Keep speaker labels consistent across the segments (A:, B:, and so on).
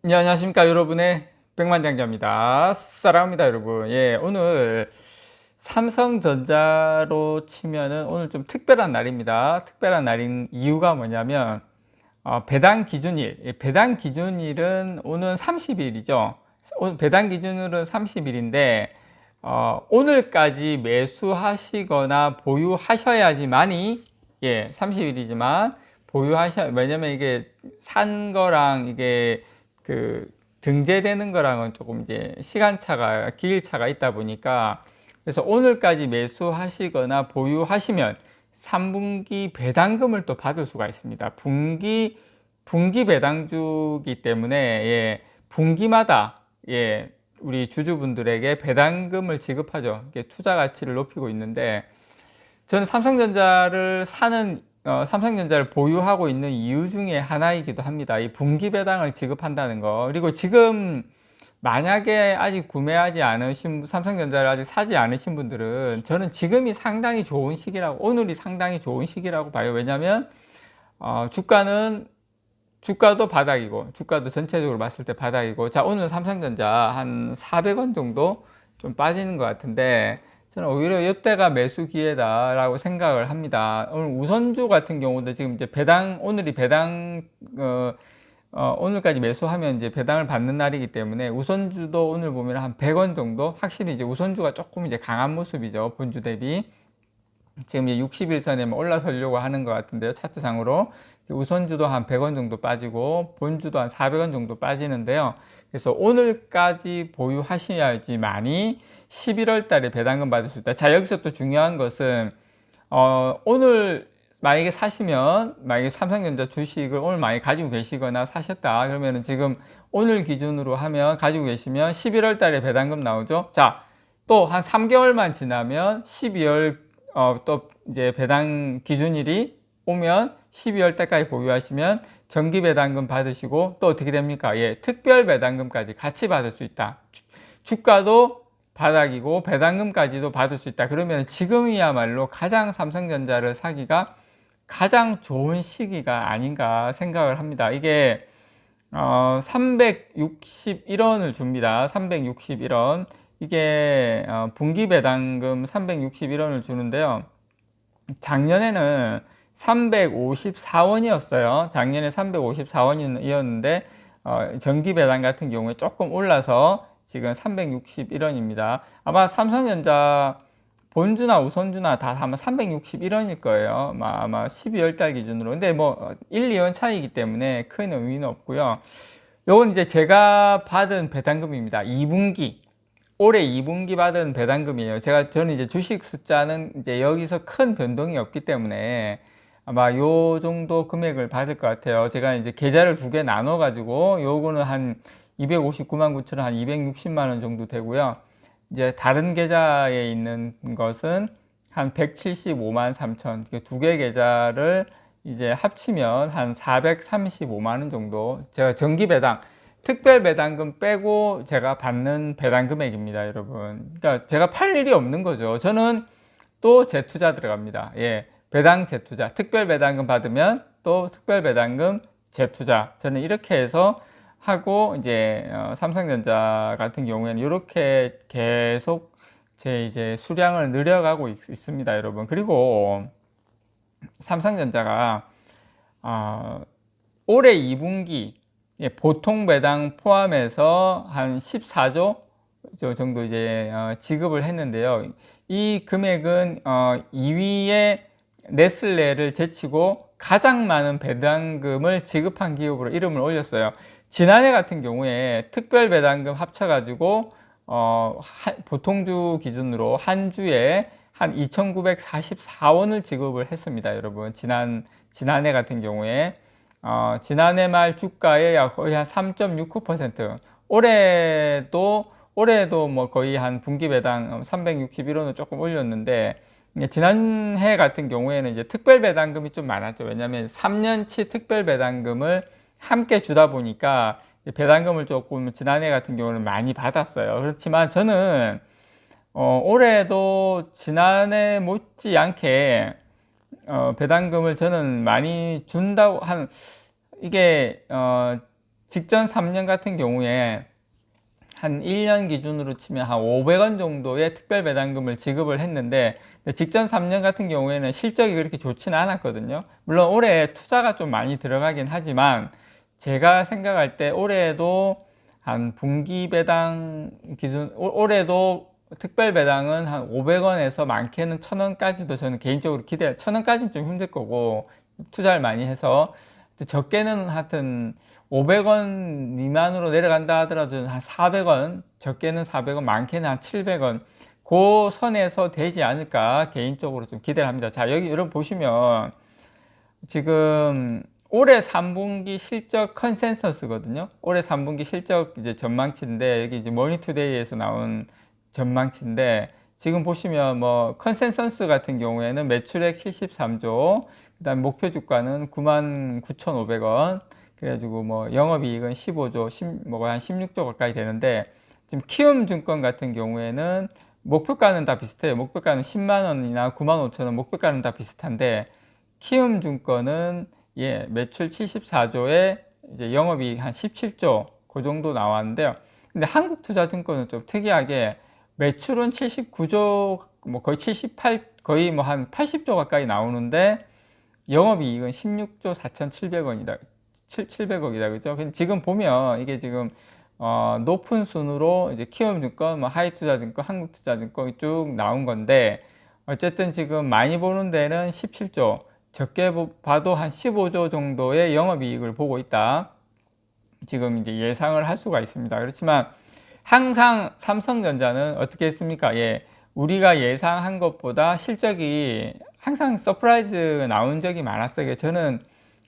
A: 예, 안녕하십니까 여러분의 백만장자입니다. 사랑합니다 여러분. 예, 오늘 삼성전자로 치면은 오늘 좀 특별한 날입니다. 특별한 날인 이유가 뭐냐면 배당 기준일. 배당 기준일은 오늘 30일이죠. 오늘 배당 기준일은 30일인데 오늘까지 매수하시거나 보유하셔야지만이, 예, 30일이지만 왜냐면 이게 산 거랑 이게 그 등재되는 거랑은 조금 이제 시간차가, 기일차가 있다 보니까, 그래서 오늘까지 매수하시거나 보유하시면 3분기 배당금을 또 받을 수가 있습니다. 분기 배당주기 때문에, 예, 분기마다, 예, 우리 주주분들에게 배당금을 지급하죠. 이게 투자 가치를 높이고 있는데, 저는 삼성전자를 보유하고 있는 이유 중에 하나이기도 합니다. 이 분기 배당을 지급한다는 거. 그리고 지금 만약에 아직 삼성전자를 아직 사지 않으신 분들은 저는 지금이 상당히 좋은 시기라고, 오늘이 상당히 좋은 시기라고 봐요. 왜냐면 주가도 바닥이고, 주가도 전체적으로 봤을 때 바닥이고, 자, 오늘 삼성전자 한 400원 정도 좀 빠지는 것 같은데, 저는 오히려 이때가 매수 기회다라고 생각을 합니다. 오늘 우선주 같은 경우도 지금 이제 오늘까지 매수하면 이제 배당을 받는 날이기 때문에 우선주도 오늘 보면 한 100원 정도, 확실히 이제 우선주가 조금 이제 강한 모습이죠. 본주 대비. 지금 이제 60일선에 올라서려고 하는 것 같은데요. 차트상으로. 우선주도 한 100원 정도 빠지고 본주도 한 400원 정도 빠지는데요. 그래서 오늘까지 보유하셔야지만이 11월 달에 배당금 받을 수 있다. 자, 여기서 또 중요한 것은 오늘 만약에 삼성전자 주식을 오늘 많이 가지고 계시거나 사셨다 그러면은 지금 오늘 기준으로 하면 가지고 계시면 11월 달에 배당금 나오죠. 자, 또 한 3개월만 지나면 12월 또 이제 배당 기준일이 오면 12월 달까지 보유하시면 정기 배당금 받으시고 또 어떻게 됩니까? 예, 특별 배당금까지 같이 받을 수 있다. 주가도 바닥이고 배당금까지도 받을 수 있다. 그러면 지금이야말로 가장 삼성전자를 사기가 가장 좋은 시기가 아닌가 생각을 합니다. 이게 361원을 줍니다. 361원. 이게 분기 배당금 361원을 주는데요. 작년에는 354원이었어요. 작년에 354원이었는데 정기 배당 같은 경우에 조금 올라서 지금 361원입니다. 아마 삼성전자 본주나 우선주나 다 아마 361원일 거예요. 아마 12월 달 기준으로. 근데 뭐 1, 2원 차이기 때문에 큰 의미는 없고요. 요건 이제 제가 받은 배당금입니다. 2분기. 올해 2분기 받은 배당금이에요. 저는 이제 주식 숫자는 이제 여기서 큰 변동이 없기 때문에 아마 요 정도 금액을 받을 것 같아요. 제가 이제 계좌를 두 개 나눠 가지고 요거는 한 259만 9천 원, 한 260만 원 정도 되고요. 이제 다른 계좌에 있는 것은 한 175만 3천. 두 개 계좌를 이제 합치면 한 435만 원 정도. 제가 정기 배당, 특별 배당금 빼고 제가 받는 배당 금액입니다, 여러분. 그러니까 제가 팔 일이 없는 거죠. 저는 또 재투자 들어갑니다. 예. 배당 재투자. 특별 배당금 받으면 또 특별 배당금 재투자. 저는 이렇게 해서 하고 이제 삼성전자 같은 경우에는 이렇게 계속 제 이제 수량을 늘려가고 있습니다, 여러분. 그리고 삼성전자가 올해 2분기 보통 배당 포함해서 한 14조 정도 이제 지급을 했는데요. 이 금액은 2위의 네슬레를 제치고 가장 많은 배당금을 지급한 기업으로 이름을 올렸어요. 지난해 같은 경우에 특별 배당금 합쳐가지고 보통주 기준으로 한 주에 한 2,944원을 지급을 했습니다, 여러분. 지난해 같은 경우에 지난해 말 주가의 거의 한 3.69%. 올해도 뭐 거의 한 분기 배당 361원을 조금 올렸는데, 지난해 같은 경우에는 이제 특별 배당금이 좀 많았죠. 왜냐하면 3년치 특별 배당금을 함께 주다 보니까 배당금을 조금 지난해 같은 경우는 많이 받았어요. 그렇지만 저는 올해도 지난해 못지않게 배당금을 저는 많이 준다고 이게 직전 3년 같은 경우에 한 1년 기준으로 치면 한 500원 정도의 특별 배당금을 지급을 했는데, 직전 3년 같은 경우에는 실적이 그렇게 좋지는 않았거든요. 물론 올해 투자가 좀 많이 들어가긴 하지만 제가 생각할 때 올해도 한 분기 배당 기준, 올해도 특별 배당은 한 500원에서 많게는 1000원까지도 저는 개인적으로 기대, 1000원까지는 좀 힘들 거고 투자를 많이 해서, 적게는 하여튼 500원 미만으로 내려간다 하더라도 한 400원, 적게는 400원, 많게는 한 700원, 그 선에서 되지 않을까 개인적으로 좀 기대를 합니다. 자, 여기 여러분 보시면 지금 올해 3분기 실적 컨센서스거든요. 올해 3분기 실적 이제 전망치인데, 여기 이제 머니투데이에서 나온 전망치인데, 지금 보시면 뭐 컨센서스 같은 경우에는 매출액 73조, 그다음 목표 주가는 99,500원, 그래가지고 뭐 영업이익은 15조, 뭐 한 16조 가까이 되는데, 지금 키움증권 같은 경우에는 목표가는 다 비슷해요. 목표가는 10만 원이나 9만 5천 원, 목표가는 다 비슷한데, 키움증권은 매출 74조에 이제 영업이익 한 17조 그 정도 나왔는데요. 근데 한국투자증권은 좀 특이하게 매출은 79조, 뭐 거의 78, 거의 뭐 한 80조 가까이 나오는데 영업이익은 16조 4,700원이다. 700억이다. 그죠? 지금 보면 이게 지금 높은 순으로 이제 키움증권, 뭐 하이투자증권, 한국투자증권 쭉 나온 건데, 어쨌든 지금 많이 보는 데는 17조, 적게 봐도 한 15조 정도의 영업이익을 보고 있다. 지금 이제 예상을 할 수가 있습니다. 그렇지만 항상 삼성전자는 어떻게 했습니까? 우리가 예상한 것보다 실적이 항상 서프라이즈 나온 적이 많았어요. 저는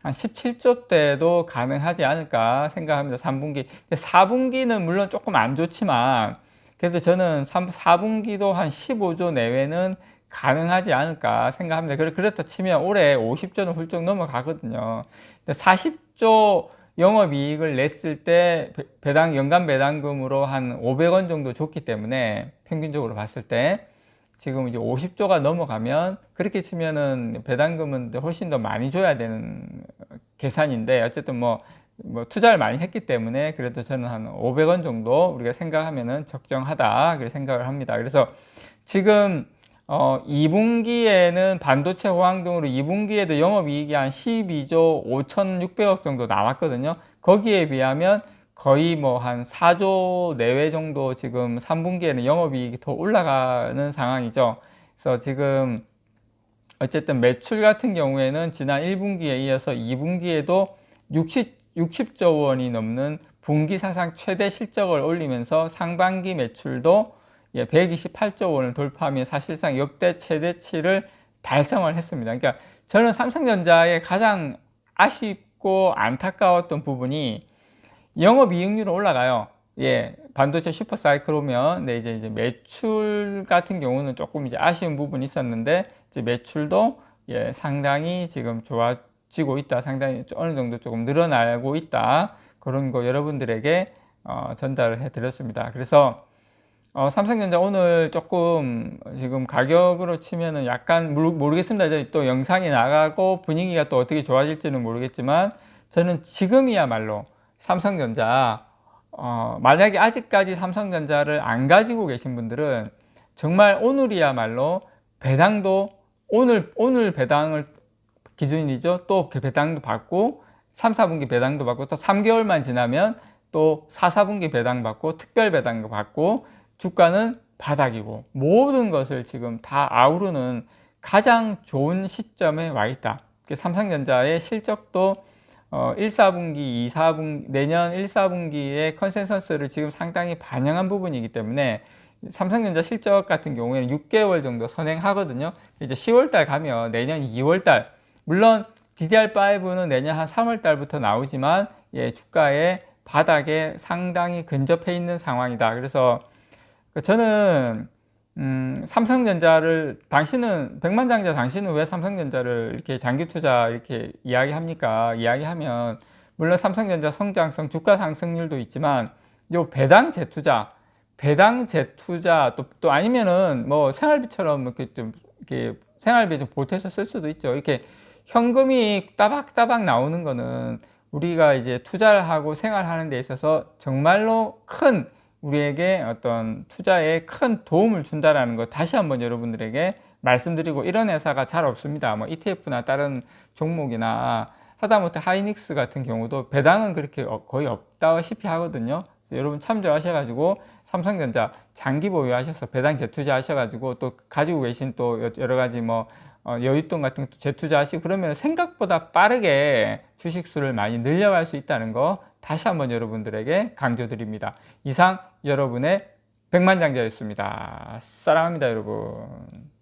A: 한 17조 때도 가능하지 않을까 생각합니다. 3분기. 4분기는 물론 조금 안 좋지만, 그래도 저는 4분기도 한 15조 내외는 가능하지 않을까 생각합니다. 그렇다 치면 올해 50조는 훌쩍 넘어가거든요. 40조 영업이익을 냈을 때 연간 배당금으로 한 500원 정도 줬기 때문에, 평균적으로 봤을 때 지금 이제 50조가 넘어가면, 그렇게 치면은 배당금은 훨씬 더 많이 줘야 되는 계산인데, 어쨌든 뭐 투자를 많이 했기 때문에 그래도 저는 한 500원 정도 우리가 생각하면은 적정하다 그렇게 생각을 합니다. 그래서 지금 2분기에는 반도체 호황 등으로 2분기에도 영업이익이 한 12조 5,600억 정도 나왔거든요. 거기에 비하면 거의 뭐 한 4조 내외 정도 지금 3분기에는 영업이익이 더 올라가는 상황이죠. 그래서 지금 어쨌든 매출 같은 경우에는 지난 1분기에 이어서 2분기에도 60조 원이 넘는 분기 사상 최대 실적을 올리면서 상반기 매출도 128조 원을 돌파하며 사실상 역대 최대치를 달성을 했습니다. 그러니까 저는 삼성전자의 가장 아쉽고 안타까웠던 부분이 영업이익률은 올라가요. 반도체 슈퍼사이클 오면, 네, 이제 매출 같은 경우는 조금 이제 아쉬운 부분이 있었는데, 이제 매출도 상당히 지금 좋아지고 있다. 상당히 어느 정도 조금 늘어나고 있다. 그런 거 여러분들에게 전달을 해 드렸습니다. 그래서 삼성전자 오늘 조금 지금 가격으로 치면은 약간 모르겠습니다. 또 영상이 나가고 분위기가 또 어떻게 좋아질지는 모르겠지만, 저는 지금이야말로 삼성전자, 만약에 아직까지 삼성전자를 안 가지고 계신 분들은 정말 오늘이야말로 배당도, 오늘 배당을 기준이죠. 또 그 배당도 받고 3, 4분기 배당도 받고, 또 3개월만 지나면 또 4, 4분기 배당 받고 특별 배당도 받고, 주가는 바닥이고, 모든 것을 지금 다 아우르는 가장 좋은 시점에 와 있다. 삼성전자의 실적도 1, 4분기, 2, 4분기, 내년 1, 4분기의 컨센서스를 지금 상당히 반영한 부분이기 때문에, 삼성전자 실적 같은 경우에는 6개월 정도 선행하거든요. 이제 10월달 가면 내년 2월달, 물론 DDR5는 내년 한 3월달부터 나오지만, 주가의 바닥에 상당히 근접해 있는 상황이다. 그래서 저는 삼성전자를, 당신은 백만장자, 당신은 왜 삼성전자를 이렇게 장기 투자 이렇게 이야기합니까? 이야기하면 물론 삼성전자 성장성, 주가 상승률도 있지만, 요 배당 재투자, 또 아니면은 뭐 생활비처럼 이렇게 좀 이렇게 생활비 좀 보태서 쓸 수도 있죠. 이렇게 현금이 따박따박 나오는 거는 우리가 이제 투자를 하고 생활하는 데 있어서 정말로 큰 우리에게 어떤 투자에 큰 도움을 준다라는 거 다시 한번 여러분들에게 말씀드리고, 이런 회사가 잘 없습니다. 뭐 ETF나 다른 종목이나 하다못해 하이닉스 같은 경우도 배당은 그렇게 거의 없다시피 하거든요. 여러분 참조하셔가지고 삼성전자 장기 보유하셔서 배당 재투자하셔가지고 또 가지고 계신 또 여러 가지 뭐 여윳돈 같은 것도 재투자하시고 그러면 생각보다 빠르게 주식수를 많이 늘려갈 수 있다는 거 다시 한번 여러분들에게 강조드립니다. 이상 여러분의 백만장자였습니다. 사랑합니다, 여러분.